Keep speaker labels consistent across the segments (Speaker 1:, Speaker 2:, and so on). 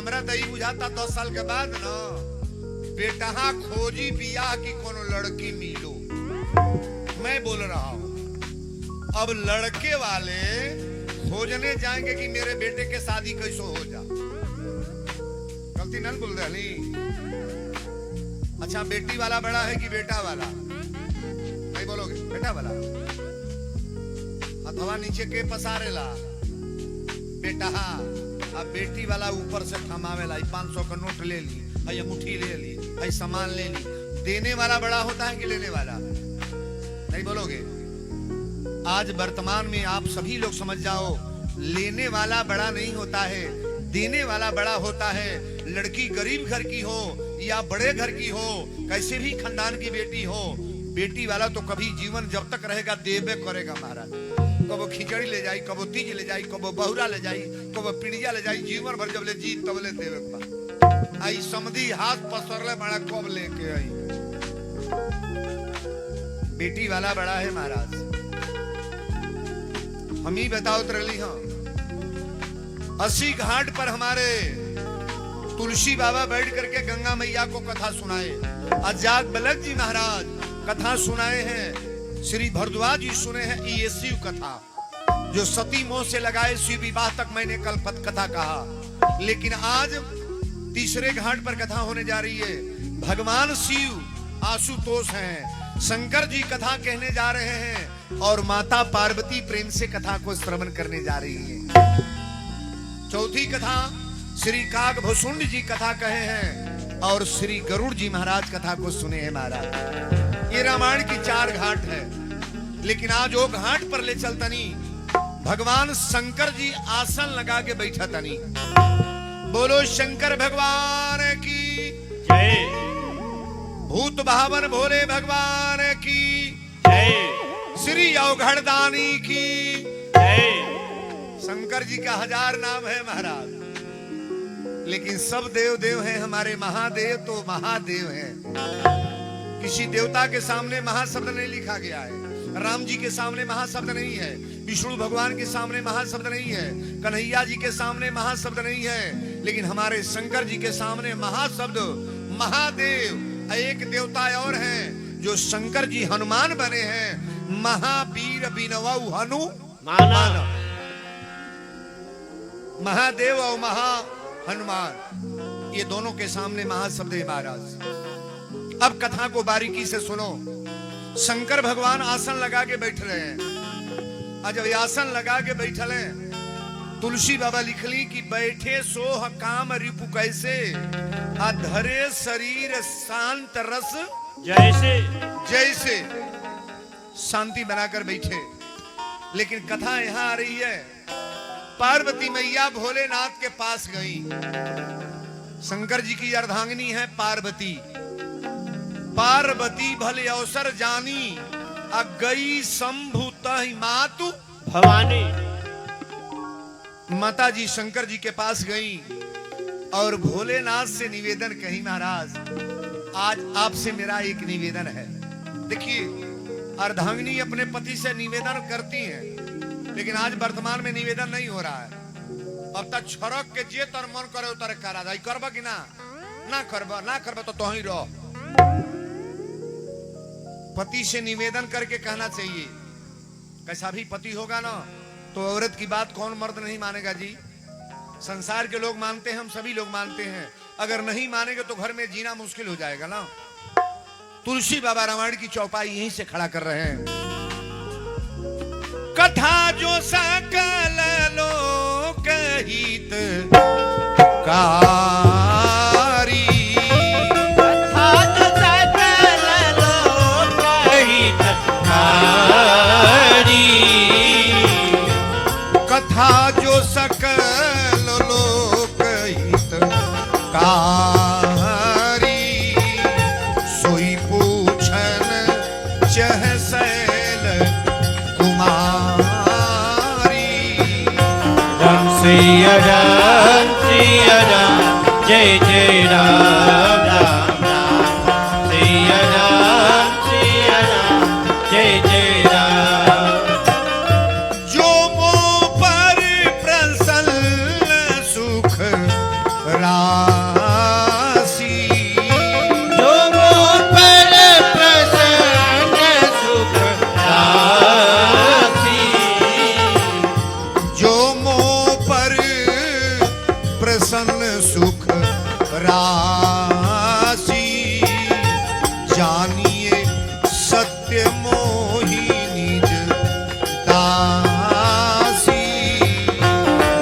Speaker 1: हमरा दही बुझाता 10 साल के बाद ना बेटा खोजी बियाह की कोनो लड़की मिलो। मैं बोल रहा हूं अब लड़के वाले खोजने जाएंगे कि मेरे बेटे के शादी कैसो हो जा। गलती न बोल रही। अच्छा बेटी वाला बड़ा है कि बेटा वाला? नहीं बोलोगे बेटा वाला। अथवा नीचे के पसारेला बेटा। अब बेटी वाला ऊपर से थमावेला 500 का नोट ले ली, ये मुट्ठी ले ली, ये सामान ले ली। देने वाला बड़ा होता है कि लेने वाला? नहीं बोलोगे। आज वर्तमान में आप सभी लोग समझ जाओ, लेने वाला बड़ा नहीं होता है, देने वाला बड़ा होता है। लड़की गरीब घर की हो या बड़े घर की हो, कैसे भी खानदान की बेटी हो, बेटी वाला तो कभी जीवन जब तक रहेगा देवे करेगा महाराज। कबो खिचड़ी ले जाई, कबो तीज ले जाई, कबो बहुरा ले जाई, कबो पिड़िया ले जाई, जीवन भर जब ले जी तब ले देवे। आई समधी हाथ पसरले बड़ा कब लेके आई। बेटी वाला बड़ा है महाराज। हम ही बताओ तरली। हाँ 80 घाट पर हमारे तुलसी बाबा बैठ करके गंगा मैया को कथा सुनाए। अजाग बलक जी महाराज कथा सुनाए हैं। श्री भरद्वाज जी सुने हैं ये शिव कथा, जो सती मोह से लगाए शिव विवाह तक मैंने कल पथ कथा कहा। लेकिन आज तीसरे घाट पर कथा होने जा रही है। भगवान शिव आशुतोष हैं, शंकर जी कथा कहने जा रहे हैं और माता पार्वती प्रेम से कथा को श्रवण करने जा रही है। चौथी कथा श्री कागभूषुंड जी कथा कहे हैं और श्री गरुड़ जी महाराज कथा को सुने हैं महाराज। ये रामायण की 4 घाट है। लेकिन आज वो घाट पर ले चलतनी भगवान शंकर जी आसन लगा के बैठा तनी। बोलो शंकर भगवान की
Speaker 2: जय।
Speaker 1: भूत भावन भोले भगवान की
Speaker 2: जय।
Speaker 1: श्री अवघड़दानी की
Speaker 2: जय।
Speaker 1: शंकर जी का 1000 नाम है महाराज, लेकिन सब देव देव हैं। हमारे महादेव तो महादेव हैं। किसी देवता के सामने महाशब्द नहीं लिखा गया है। राम जी के सामने महाशब्द नहीं है, विष्णु भगवान के सामने महाशब्द नहीं है, कन्हैया जी के सामने महाशब्द नहीं है, लेकिन हमारे शंकर जी के सामने महाशब्द महादेव। एक देवता और हैं जो शंकर जी हनुमान बने हैं। महावीर बिनवऊ हनु
Speaker 2: माना।
Speaker 1: महादेव और महा हनुमान, ये दोनों के सामने महाशब्द है महाराज। अब कथा को बारीकी से सुनो। शंकर भगवान आसन लगा के बैठ रहे हैं। आज जब आसन लगा के बैठल हैं, तुलसी बाबा लिखली कि बैठे सोह काम रिपु कैसे, अधरे शरीर शांत रस
Speaker 2: जैसे।
Speaker 1: जैसे। शांति बनाकर बैठे। लेकिन कथा यहां आ रही है, पार्वती मैया भोलेनाथ के पास गई। शंकर जी की अर्धांगिनी है पार्वती। पार्वती भले अवसर जानी, गई शंभु तहि मातु
Speaker 2: भवानी।
Speaker 1: माता जी शंकर जी के पास गई और भोलेनाथ से निवेदन कही, महाराज आज आपसे मेरा एक निवेदन है। देखिए अर्धांगिनी अपने पति से निवेदन करती हैं, लेकिन आज वर्तमान में निवेदन नहीं हो रहा है। अब तक छड़क के जे तर मन करे उतर करा जाए। करबा कि ना? ना करबा तो ही रहो। पति से निवेदन करके कहना चाहिए। कैसा भी पति होगा ना तो औरत की बात कौन मर्द नहीं मानेगा जी। संसार के लोग मानते हैं, हम सभी लोग मानते हैं। अगर नहीं मानेंगे तो घर में जीना मुश्किल हो जाएगा ना। तुलसी बाबा रामायण की चौपाई यहीं से खड़ा कर रहे हैं। कथा जो सकल लोक हित कारी,
Speaker 2: कथा जो सकल लोक हित कारी,
Speaker 1: कथा जो सकल लोक हित कारी, सोई पूछन चह सैल कुमारी।
Speaker 2: राम सिया राम जय जय राम राम राम। सिया राम जय जय राम।
Speaker 1: जो मोह पर प्रसन्न सुख राशि।
Speaker 2: जो मोह पर प्रसन्न सुख राशि।
Speaker 1: जो मोह पर प्रसन्न सुख राशि। जानिए सत्य मोहि निज दासी।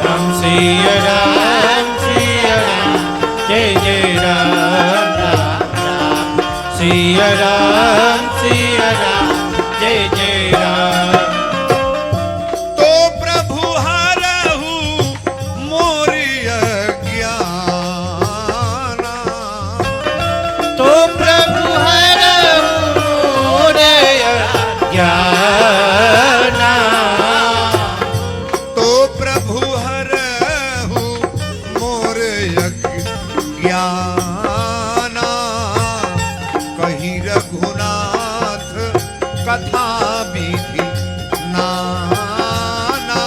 Speaker 2: राम सिया राम सिया राम जय जय राम राम राम। सिया राम जय जय राम।
Speaker 1: तो प्रभु हरहु मोर अज्ञाना।
Speaker 2: तो प्रभु हरहु मोर अज्ञाना।
Speaker 1: तो प्रभु हरहु मोर अज्ञाना। कही रघुनाथ कथा विधि नाना।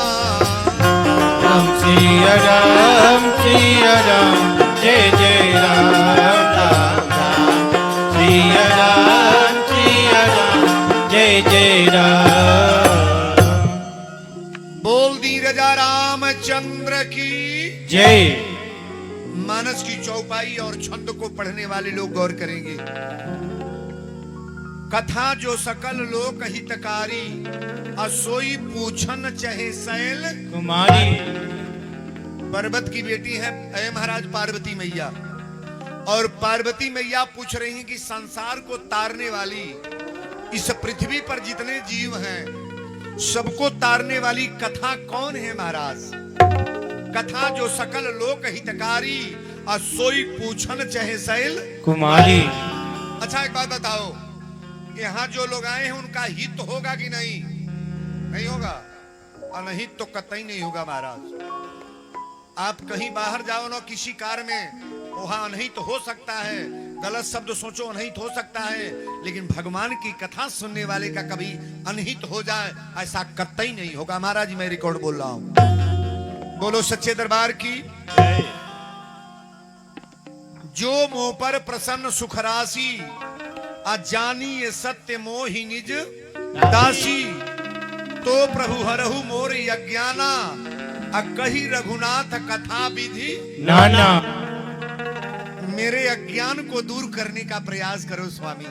Speaker 2: राम सिया राम जय जय राम राम राम। सिया राम जय जय राम।
Speaker 1: बोल दी रजा रामचंद्र की।
Speaker 2: जय।
Speaker 1: मानस की चौपाई और छंद को पढ़ने वाले लोग गौर करेंगे। कथा जो सकल लोक हितकारी। असोई पूछन चहे सैल
Speaker 2: कुमारी।
Speaker 1: पर्वत की बेटी है अय महाराज पार्वती मैया। और पार्वती मैया पूछ रही हैं कि संसार को तारने वाली, इस पृथ्वी पर जितने जीव हैं सबको तारने वाली कथा कौन है महाराज? कथा जो सकल लोक हितकारी। असोई पूछन चहे सैल
Speaker 2: कुमारी।
Speaker 1: अच्छा एक बात बताओ, यहाँ जो लोग आए हैं उनका हित होगा कि नहीं? नहीं होगा। अनहित तो कतई नहीं होगा महाराज। आप कहीं बाहर जाओ ना किसी कार में, वहां अनहित हो सकता है, गलत शब्द सोचो अनहित हो सकता है, लेकिन भगवान की कथा सुनने वाले का कभी अनहित हो जाए ऐसा कतई नहीं होगा। महाराज मैं रिकॉर्ड बोल रहा हूं। बोलो सच्चे दरबार की। जो मोह पर प्रसन्न सुख राशि। अजानी ये सत्य मोहि निज दासी। तो प्रभु हरहु मोर अज्ञाना। कही रघुनाथ कथा विधि
Speaker 2: नाना।
Speaker 1: मेरे अज्ञान को दूर करने का प्रयास करो स्वामी।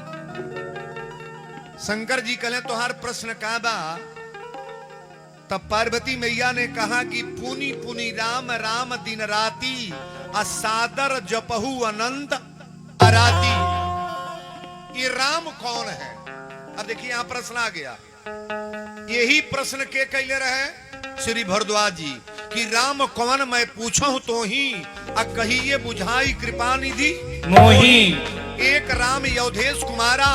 Speaker 1: शंकर जी कहें तुहार प्रश्न का बा? तब पार्वती मैया ने कहा कि पुनि पुनि राम राम दिन राती। असादर जपहु अनंत अराती। ये राम कौन है? अब देखिए यहां प्रश्न आ गया। यही प्रश्न के कैले रहे श्री भरद्वाज जी कि राम कौन मैं पूछूं तो ही। कहिए बुझाई कृपा निधि
Speaker 2: मोही।
Speaker 1: एक राम योधेश कुमारा।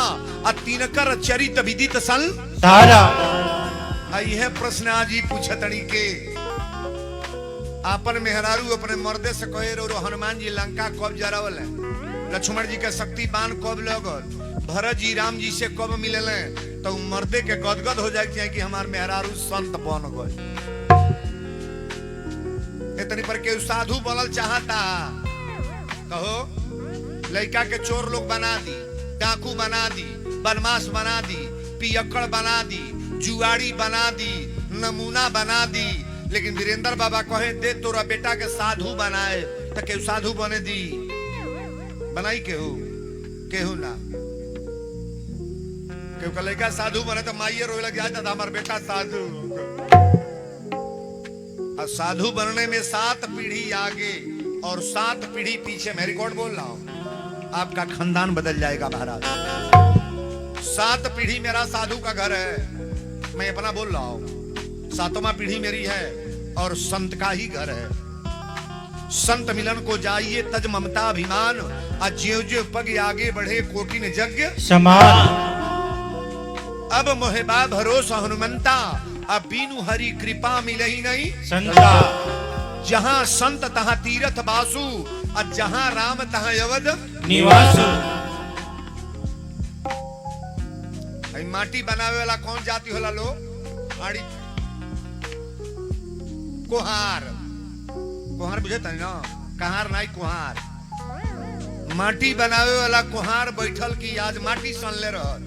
Speaker 1: तीनकर चरित विदित सन
Speaker 2: तारा।
Speaker 1: यह प्रश्न आज ही पूछतनी के। आपन मेहरारू अपने मर्दे से कहे रो हनुमान जी लंका कब जरावल है? लक्ष्मण जी के शक्ति बाण कब लगल? भरत जी राम जी से कब मिलले? तो मर्दे के गदगद हो जाए कि हमार मेहरारू संत बन गए। इतनी पर के साधु बनल चाहता। कहो लड़का के चोर लोग बना दी, डाकू बना दी, बदमाश बना दी, पियक्कड़ बना दी, जुआड़ी बना दी, नमूना बना दी। लेकिन वीरेंद्र बाबा कहे दे तोरा बेटा के साधु बनाए तो केहू साधु बने दी? बनाई केहू ना। केहू का लड़का साधु बने तो माइये रोए लग जाता था हमारा बेटा साधु। और साधु बनने में 7 पीढ़ी आगे और 7 पीढ़ी पीछे। मैं रिकॉर्ड बोल रहा हूं, आपका खानदान बदल जाएगा महाराज। 7 पीढ़ी मेरा साधु का घर है, मैं अपना बोल रहा हूं। 7वां पीढ़ी मेरी है और संत का ही घर है। संत मिलन को जाइए तज ममता अभिमान। ज्यों ज्यों पग आगे बढ़े कोटि ने यज्ञ
Speaker 2: समान।
Speaker 1: अब मोहेबा भरोसा हनुमंता। अब बीनु हरि कृपा मिले ही नहीं
Speaker 2: संता।
Speaker 1: जहां संत तहां तीरथ बासु। और जहां राम तहां अवध
Speaker 2: निवासु।
Speaker 1: माटी बनावे वाला कौन जाति होला लो? आड़ी कोहार। कोहार बुझे तनी ना? कहार नहीं कुहार, माटी बनावे वाला कुहार बैठल की आज माटी सनले रहल,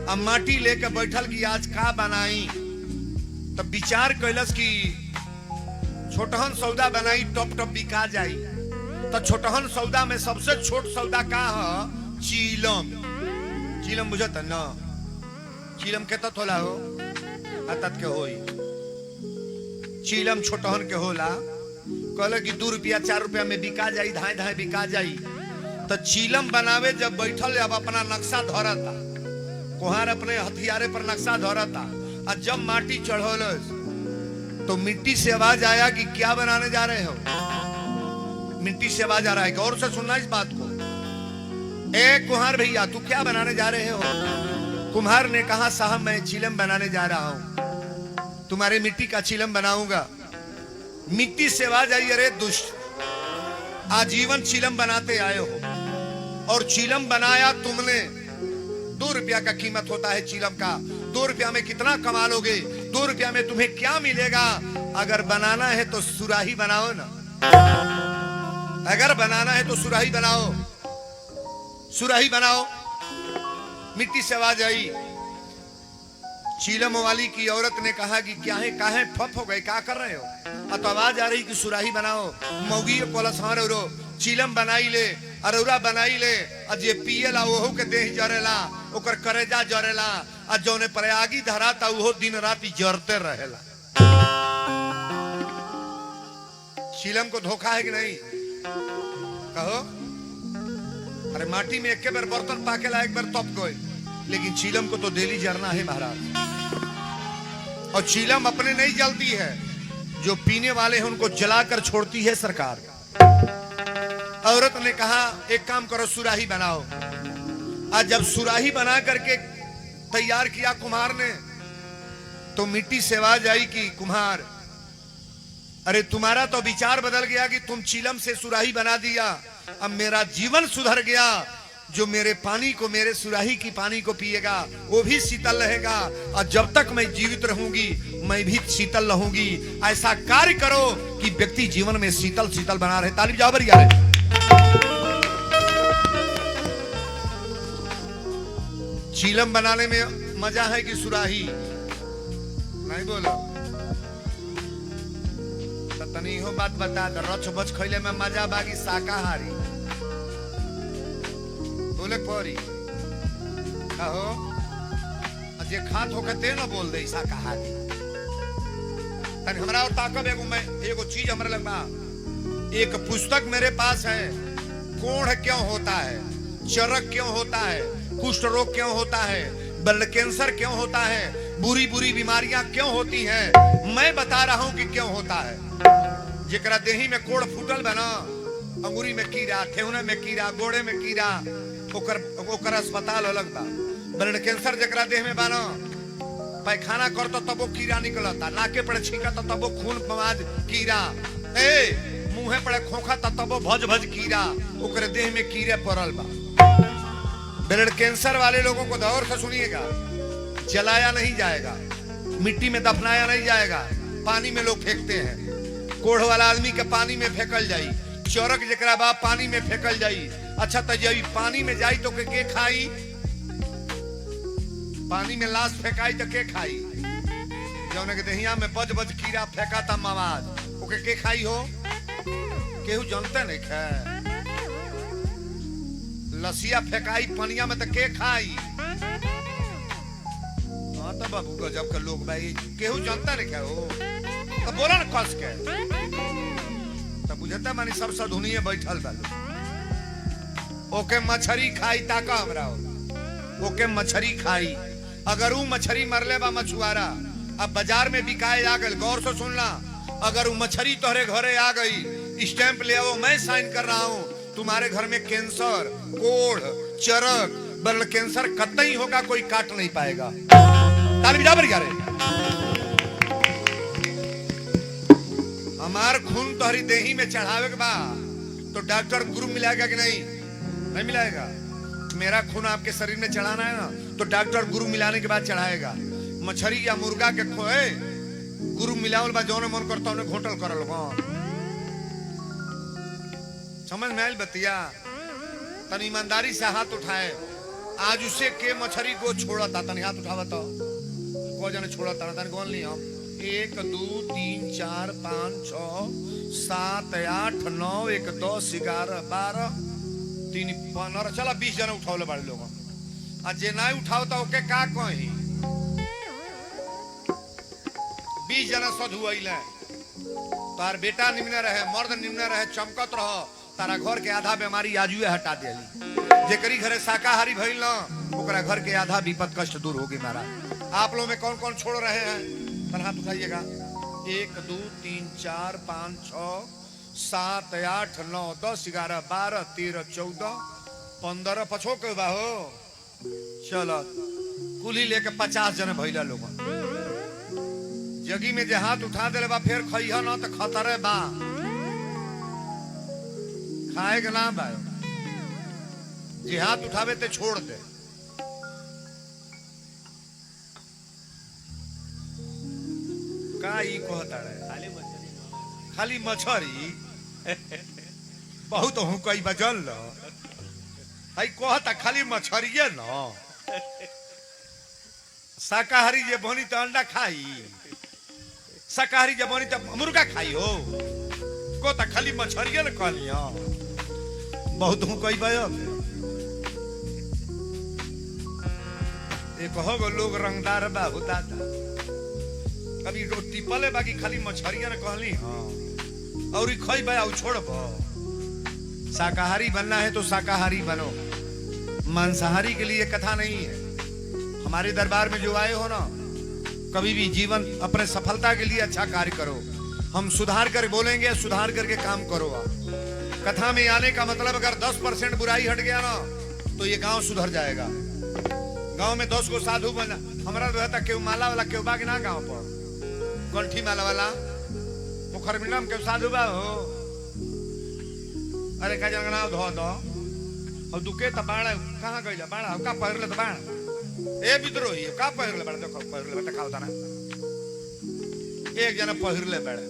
Speaker 1: अब माटी लेके बैठल की आज का बनाई। तब विचार कैलस की छोटहन सौदा बनाई टप टप बिका जाई। तो छोटहन सौदा में सबसे छोट सौदा का है चीलम। चीलम बुझत न, चीलम के तत होला हो अतत के होई, चीलम छोटहन के होला। कहले कि 2 रुपया 4 रुपया में बिका जाई, धाए धाए बिका जाई। तो चीलम बनावे जब बैठल अब अपना नक्शा धरता, कुहार अपने हथियारे पर नक्शा धरता, और जब माटी चढ़ोल तो मिट्टी से आवाज आया कि क्या बनाने जा रहे हो। मिट्टी से आवाज आ रहा है, गौर से सुनना इस बात को। ए कुहार भैया तू क्या बनाने जा रहे हो। कुम्हार ने कहा साहब मैं चीलम बनाने जा रहा हूं, तुम्हारे मिट्टी का चीलम बनाऊंगा। मिट्टी से आवाज आई, अरे दुष्ट, आजीवन चीलम बनाते आए हो और चीलम बनाया तुमने। 2 रुपया का कीमत होता है चीलम का। 2 रुपया में कितना कमा लोगे, 2 रुपया में तुम्हें क्या मिलेगा। अगर बनाना है तो सुराही बनाओ ना, अगर बनाना है तो सुराही बनाओ, सुराही बनाओ। मिट्टी से आवाज आई। चीलम वाली की औरत ने कहा कि क्या है, काहे फप हो गए, क्या कर रहे हो। तो आवाज आ रही कि सुराही बनाओ। मौगी कोलस रो चीलम बनाई ले, अरौरा बनाई ले, और जे पिएला ओहो के देह जरेला, ओकर करेजा जरेला, और जौने प्रयागी धराता ओहो दिन रात जरते रहेला। चीलम को धोखा है कि नहीं कहो। अरे माटी में एक बार बर्तन पाकेला, एक बार तप गए, लेकिन चीलम को तो डेली जरना है महाराज। और चीलम अपने नहीं जलती है, जो पीने वाले हैं उनको जलाकर छोड़ती है सरकार। औरत ने कहा एक काम करो सुराही बनाओ। आज जब सुराही बना करके तैयार किया कुम्हार ने, तो मिट्टी से आवाज आई कि कुम्हार, अरे तुम्हारा तो विचार बदल गया कि तुम चीलम से सुराही बना दिया। अब मेरा जीवन सुधर गया। जो मेरे पानी को, मेरे सुराही की पानी को पिएगा वो भी शीतल रहेगा, और जब तक मैं जीवित रहूंगी मैं भी शीतल रहूंगी। ऐसा कार्य करो कि व्यक्ति जीवन में शीतल शीतल बना रहे। ताली बजाओ बढ़िया रहे। चीलम बनाने में मजा है कि सुराही नहीं बोलो तो तनी हो बात बता दो। रच बच खैले में मजा बागी शाकाहारी बोले परी कहो, जे खात होकर ते न बोल दे शाकाहारी। तनी हमरा और ताकब एगो चीज हमरा लग बा। एक पुस्तक मेरे पास है, कोढ़ क्यों होता है, चरक क्यों होता है, कुष्ठ रोग क्यों होता है, ब्लड कैंसर क्यों होता है, बुरी बुरी बीमारियां क्यों होती हैं। मैं बता रहा हूं कि क्यों होता है। जेकरा देही में कोढ़ फूटल बना, अंगूरी में कीड़ा, ठेहुने में कीड़ा, गोड़े में कीड़ा, ओकर अस्पताल अलग बा। ब्लड कैंसर जेकरा देह में बना, पैखाना करता तब वो कीड़ा निकलता, नाके पड़े छींका तब वो खून पमाज कीड़ा, मुंहे पड़े खोखा तब वो भज भज कीड़ा, ओकर देह में कीड़े पड़ल बा। ब्लड कैंसर वाले लोगों को दौर से सुनिएगा, जलाया नहीं जाएगा, मिट्टी में दफनाया नहीं जाएगा, पानी में लोग फेंकते हैं। कोढ़ वाला आदमी के पानी में फेंकल जाई, चौरक जकरा बा पानी में फेंकल जाई। अच्छा तो जब पानी में जाई तो के खाई, पानी में लाश फेंकाई तो के खाई। जौने के दहिया में बज बज कीड़ा फेंका था मवाज, ओके के खाई हो, केहू जानते नहीं खे। लसिया फेंकाई पनिया में तो के खाई। हाँ तो बाबू गजब के लोग भाई, केहू जानता नहीं खे हो तो बोला न कस के, तो बुझता मानी सब सधुनिये बैठल बा। ओके मछरी खाई ताका हमरा हो, ओके मछरी खाई। अगर वो मछरी मरले बा मछुआरा, अब बाजार में बिकाए आ गई, गौर से सुनना, अगर वो मछरी तोहरे घरे आ गई, स्टैंप ले आओ, मैं साइन कर रहा हूं, तुम्हारे घर में कैंसर, कोढ़, चरक, ब्लड कैंसर कतई होगा, कोई काट नहीं पाएगा। ताली बजा बढ़िया रे। हमार खून तोहरी देही में चढ़ावे के बा तो डॉक्टर गुरु मिलाएगा कि नहीं? नहीं मिलाएगा। मेरा खून आपके शरीर में चढ़ाना है ना, तो डॉक्टर गुरु मिलाने के बाद चढ़ाएगा। मछली या मुर्गा के खोए गुरु मिलावल बा, जौने मन करता उन्हें घोटल करल। समझ में आयल बतिया? तन ईमानदारी से हाथ उठाए। आज उसे के मछरी को छोड़ा था, तन हाथ उठावा तो को जने छोड़ा था, तन कौन ली हम 1 2 3 4 5 6 7 8 9 1 2 11 12 3 15 चला 20 जने उठावले बाड़े लोग। आ जे ना उठावता ओके का कही 20 जना सधु आइले। तार बेटा निम्न रहे, मर्द निम्न रहे, चमकत रह, तारा घर के आधा बीमारी आजुए हटा देली। जेकरी घरे शाकाहारी भइल ना ओकरा घर के आधा विपद कष्ट दूर होगी। मारा आप लोग में कौन कौन छोड़ रहे हैं? तन हाथ उठाइएगा। 1 2 3 4 5 6 7 8 9 10 11 12 13 14 15 पछो के बा हो। चलो कुली लेके 50 जने भइला लोग। जगी में जे हाथ उठा देले बा फिर खइहा ना तो खतरे बा, खाए के ना बा। जे हाथ उठावे ते छोड़ दे। का ई कहता है खाली मछरी बहुत हूं कई बजल ल आई कहता खाली मछरिए न। शाकाहारी जे बनी तो अंडा खाई, शाकाहारी जे बनी तो मुर्गा खाई हो, को तो खाली मछरिए न कहलिया। बहुत हूं कई बजल एक हो लोग रंगदार बा होता था। कभी रोटी पले बाकी खाली मछरिया ने कहली हाँ और खई बा छोड़ब। शाकाहारी बनना है तो शाकाहारी बनो, मांसाहारी के लिए कथा नहीं है। हमारे दरबार में जो आए हो ना, कभी भी जीवन अपने सफलता के लिए अच्छा कार्य करो। हम सुधार कर बोलेंगे, सुधार करके काम करो। कथा में आने का मतलब अगर 10% बुराई हट गया ना तो ये गांव सुधर जाएगा। गांव में 10 को साधु बना। हमारा रहता केव माला वाला केव बाग ना गांव पर कंठी माला वाला पोखर में नाम केव साधु बा हो। अरे का जंगना धो दो और दुके त बाड़ा कहां गइला बाड़ा का पहिरले त बाड़ा ए विद्रोही का पहिरले बाड़ा देखो पहिरले बता खाओ तना एक जना पहिरले बाड़ा।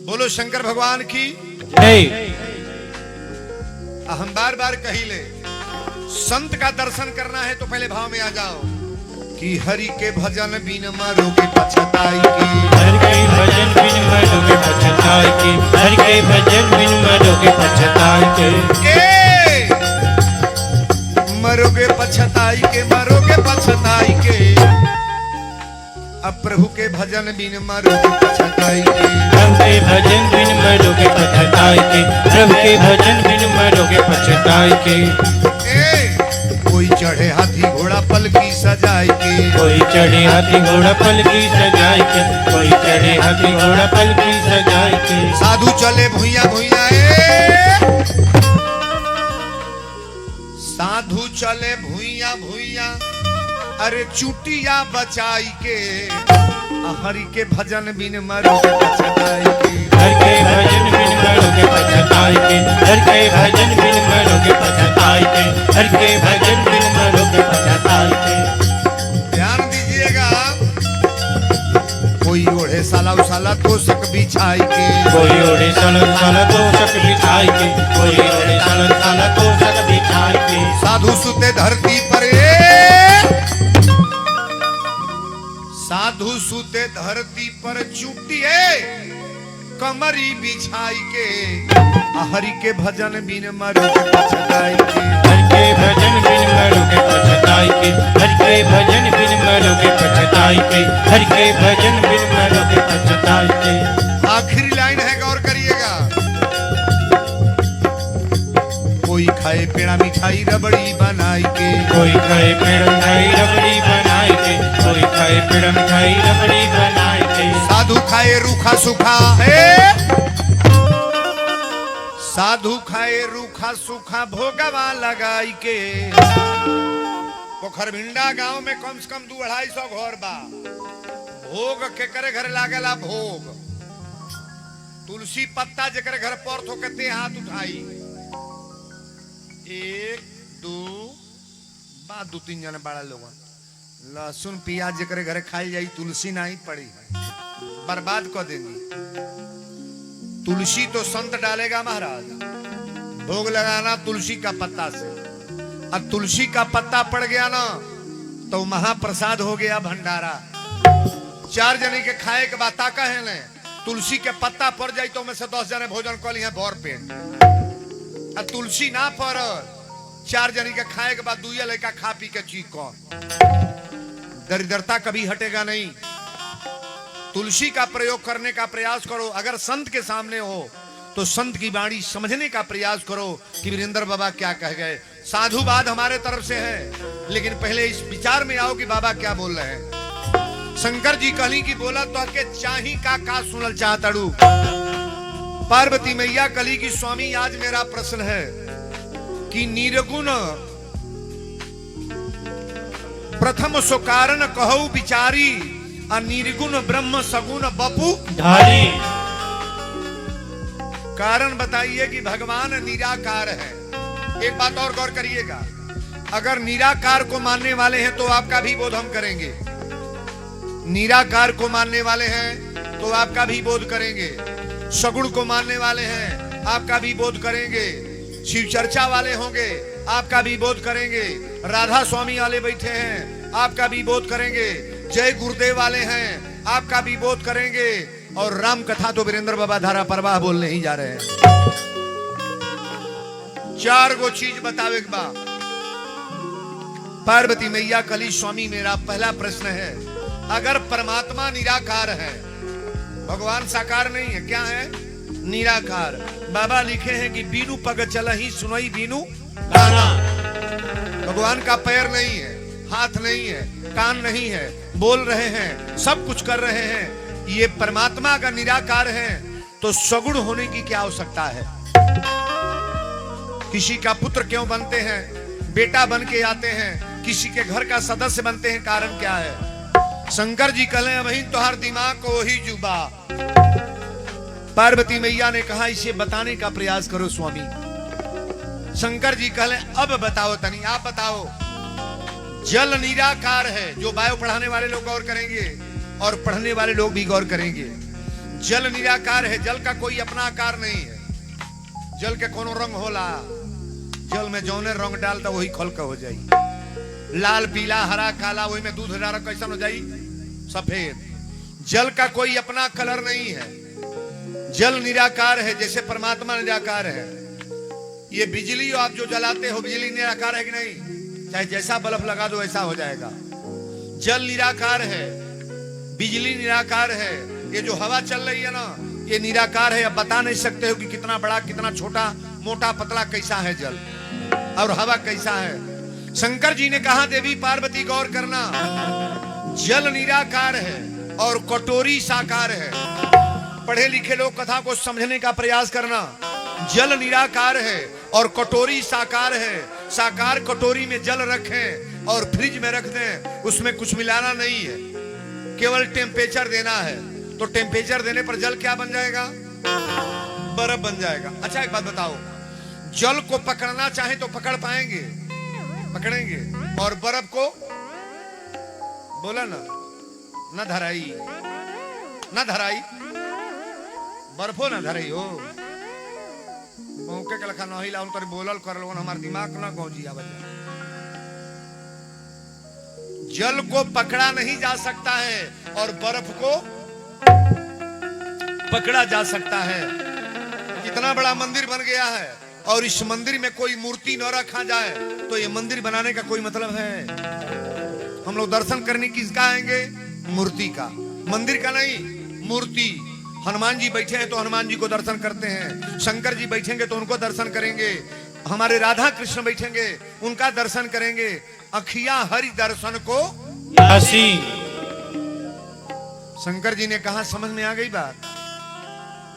Speaker 1: बोलो शंकर भगवान की
Speaker 2: जय।
Speaker 1: हम बार बार कहिले संत का दर्शन करना है तो पहले भाव में आ जाओ कि हरि के भजन बिन मरोगे पछताई की।
Speaker 2: हरि के भजन बिन मरोगे पछताई की। हरि के भजन बिन मरोगे पछताई के।
Speaker 1: मरोगे पछताई के, मरोगे पछताई के। अब प्रभु के भजन बिन मरोगे पछताई के।
Speaker 2: प्रभु के भजन बिन मरोगे पछताई के। प्रभु के भजन बिन मरोगे पछताई के।
Speaker 1: कोई चढ़े हाथी घोड़ा पलकी सजाई के।
Speaker 2: कोई चढ़े हाथी घोड़ा पलकी सजाई के। कोई चढ़े हाथी घोड़ा पलकी सजाई के।
Speaker 1: साधु चले भुइया भुइया साधु चले भुइया भुइया, अरे चुटिया बचाई के। हरि के भजन बिन मरोगे पछताई के।
Speaker 2: हरि के भजन बिन मरोगे पछताई के। हरि के भजन बिन मरोगे पछताई के। हरि के भजन बिन मरोगे पछताई के।
Speaker 1: ध्यान दीजिएगा। कोई ओढ़े साला उसाला तोशक बिछाई के।
Speaker 2: कोई ओढ़े साला साला तोशक बिछाई के। कोई ओढ़े साला साला तोशक बिछाई के।
Speaker 1: साधु सुते धरती पर, साधु सुते धरती पर चुटिए कमरी बिछाई के। हरि के भजन बिन मरोगे पछताई के।
Speaker 2: हरि के भजन बिन मरोगे पछताई के। हरि के भजन बिन मरोगे पछताई के। हरि के भजन बिन मरोगे पछताई के।
Speaker 1: आखिरी लाइन है, गौर करिएगा। कोई खाए पेड़ा मिठाई रबड़ी बनाई के।
Speaker 2: कोई खाए पेड़ा मिठाई रबड़ी बनाई के। कोई खाए पेड़ा मिठाई रबड़ी बनाई के।
Speaker 1: साधु खाए रूखा सूखा, साधु खाए रूखा सूखा भोगवा लगाई के। पोखरभिंडा गांव में कम से कम 200-250 घर बा। भोग के करे घर लागेला भोग। तुलसी पत्ता जेकर घर पर थो के हाथ उठाई। 1 2 बा 2-3 जने बड़ा लोग। लहसुन प्याज जेकर घरे खाई जाई, तुलसी नहीं पड़ी बर्बाद कर देंगी। तुलसी तो संत डालेगा महाराज। भोग लगाना तुलसी का पत्ता से। अब तुलसी का पत्ता पड़ गया ना तो महाप्रसाद हो गया भंडारा। 4 जने के खाए के बाद ताका है ने तुलसी के पत्ता पड़ जाए तो में से 10 जने भोजन कर लिया भर पेट। अब तुलसी ना पर 4 जने के खाए के बाद 2 लड़का खा पी के चीख कौन। दरिद्रता कभी हटेगा नहीं। तुलसी का प्रयोग करने का प्रयास करो। अगर संत के सामने हो तो संत की वाणी समझने का प्रयास करो कि वीरेंद्र बाबा क्या कह गए। साधुवाद हमारे तरफ से है, लेकिन पहले इस विचार में आओ कि बाबा क्या बोल रहे हैं। शंकर जी कहली की बोला तो के चाही का सुनल चाहतड़ू। पार्वती मैया कहली की स्वामी आज मेरा प्रश्न है कि निर्गुण प्रथम सो कारण कहू विचारी और निर्गुण ब्रह्म सगुण बपू
Speaker 2: धारी।
Speaker 1: कारण बताइए कि भगवान निराकार है। एक बात और गौर करिएगा, अगर निराकार को मानने वाले हैं तो आपका भी बोध हम करेंगे। निराकार को मानने वाले हैं तो आपका भी बोध करेंगे। सगुण को मानने वाले हैं आपका भी बोध करेंगे। शिव चर्चा वाले होंगे आपका भी बोध करेंगे। राधा स्वामी वाले बैठे हैं आपका भी बोध करेंगे। जय गुरुदेव वाले हैं आपका भी बोध करेंगे। और राम कथा तो वीरेंद्र बाबा धारा प्रवाह बोलने ही जा रहे हैं। 4 गो चीज बतावे के बाद पार्वती मैया कली स्वामी मेरा पहला प्रश्न है, अगर परमात्मा निराकार है, भगवान साकार नहीं है, क्या है? निराकार। बाबा लिखे हैं कि बीनू पग चल ही सुनई बीनू गाना। भगवान का पैर नहीं है, हाथ नहीं है, कान नहीं है, बोल रहे हैं, सब कुछ कर रहे हैं। ये परमात्मा अगर निराकार है तो सगुण होने की क्या आवश्यकता है? किसी का पुत्र क्यों बनते हैं? बेटा बन के आते हैं, किसी के घर का सदस्य बनते हैं, कारण क्या है? शंकर जी कहले वही तोहर दिमाग को वही जुबा। पार्वती मैया ने कहा इसे बताने का प्रयास करो स्वामी। शंकर जी कहले अब बताओ तनी, आप बताओ। जल निराकार है, जो बायो पढ़ाने वाले लोग गौर करेंगे और पढ़ने वाले लोग भी गौर करेंगे। जल निराकार है, जल का कोई अपना आकार नहीं है। जल के कोनो रंग होला, जल में जौने रंग डालता वही खल का हो जाई। लाल पीला हरा काला, वही में दूध डाला कैसा हो जाई? सफेद। जल का कोई अपना कलर नहीं है। जल निराकार है, जैसे परमात्मा निराकार है। ये बिजली आप जो जलाते हो, बिजली निराकार है कि नहीं? चाहे जैसा बल्ब लगा दो ऐसा हो जाएगा। जल निराकार है, बिजली निराकार है। ये जो हवा चल रही है ना, ये निराकार है। अब बता नहीं सकते हो कि कितना बड़ा, कितना छोटा, मोटा, पतला कैसा है जल और हवा कैसा है। शंकर जी ने कहा देवी पार्वती गौर करना, जल निराकार है और कटोरी साकार है। पढ़े लिखे लोग कथा को समझने का प्रयास करना। जल निराकार है और कटोरी साकार है। साकार कटोरी में जल रखें और फ्रिज में रख दें, उसमें कुछ मिलाना नहीं है, केवल टेम्परेचर देना है। तो टेम्परेचर देने पर जल क्या बन जाएगा? बर्फ बन जाएगा। अच्छा एक बात बताओ, जल को पकड़ना चाहे तो पकड़ पाएंगे? पकड़ेंगे। और बर्फ को बोला ना, न धराई, न धराई, बर्फो न धराई हो। मौके के लखा नहीं लाउन कर बोलल कर लो, हमार दिमाग ना गौजिया बजा। जल को पकड़ा नहीं जा सकता है और बर्फ को पकड़ा जा सकता है। इतना बड़ा मंदिर बन गया है और इस मंदिर में कोई मूर्ति न रखा जाए तो ये मंदिर बनाने का कोई मतलब है? हम लोग दर्शन करने किसका आएंगे? मूर्ति का, मंदिर का नहीं, मूर्ति। हनुमान जी बैठे हैं तो हनुमान जी को दर्शन करते हैं। शंकर जी बैठेंगे तो उनको दर्शन करेंगे। हमारे राधा कृष्ण बैठेंगे उनका दर्शन करेंगे। अखिया हरि दर्शन को
Speaker 2: यासी।
Speaker 1: शंकर जी ने कहा समझ में आ गई बात?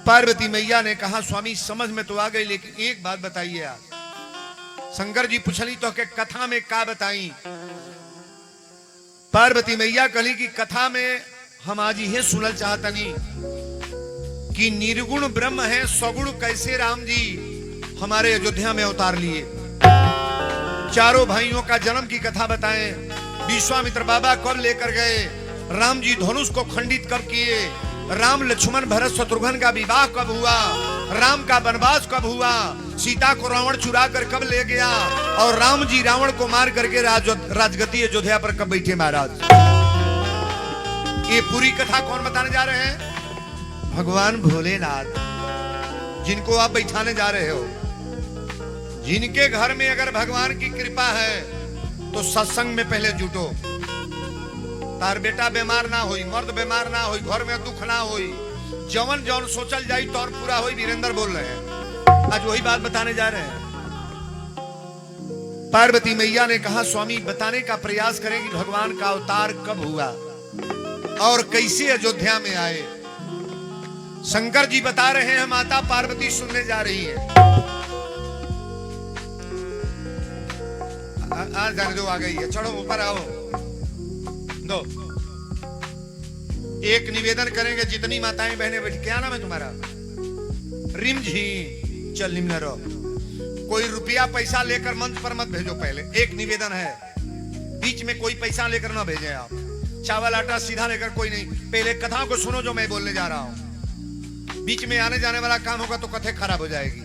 Speaker 1: पार्वती मैया ने कहा स्वामी समझ में तो आ गई, लेकिन एक बात बताइए आप। शंकर जी पूछली तो के कथा में का बताई? पार्वती मैया कहली कि कथा में हम आज ये सुनल चाहतनी कि निर्गुण ब्रह्म है, सगुण कैसे राम जी हमारे अयोध्या में उतार लिए। चारों भाइयों का जन्म की कथा बताएं। विश्वामित्र बाबा कब लेकर गए? राम जी धनुष को खंडित कब किए? राम लक्ष्मण भरत शत्रुघ्न का विवाह कब हुआ? राम का वनवास कब हुआ? सीता को रावण चुरा कर कब ले गया और राम जी रावण को मार करके राजगति अयोध्या पर कब बैठे महाराज। ये पूरी कथा कौन बताने जा रहे हैं? भगवान भोलेनाथ, जिनको आप बैठाने जा रहे हो। जिनके घर में अगर भगवान की कृपा है तो सत्संग में पहले जुटो। तार बेटा बीमार ना होई, मर्द बीमार ना होई, घर में दुख ना होई, जवन जवन सोचल जाई तो और पूरा होई। वीरेंद्र बोल रहे हैं, आज वही बात बताने जा रहे हैं। पार्वती मैया ने कहा स्वामी बताने का प्रयास करें कि भगवान का अवतार कब हुआ और कैसे अयोध्या में आए। शंकर जी बता रहे हैं, माता पार्वती सुनने जा रही है। आ जाने दो, आ गई है, चढ़ो ऊपर आओ। दो एक निवेदन करेंगे जितनी माताएं बहनें बैठी। क्या नाम है तुम्हारा? रिमझी। चल निम्न रहो, कोई रुपया पैसा लेकर मंच पर मत भेजो। पहले एक निवेदन है, बीच में कोई पैसा लेकर ना भेजें आप। चावल आटा सीधा लेकर कोई नहीं। पहले कथा को सुनो जो मैं बोलने जा रहा हूं। बीच में आने जाने वाला काम होगा तो कथा खराब हो जाएगी।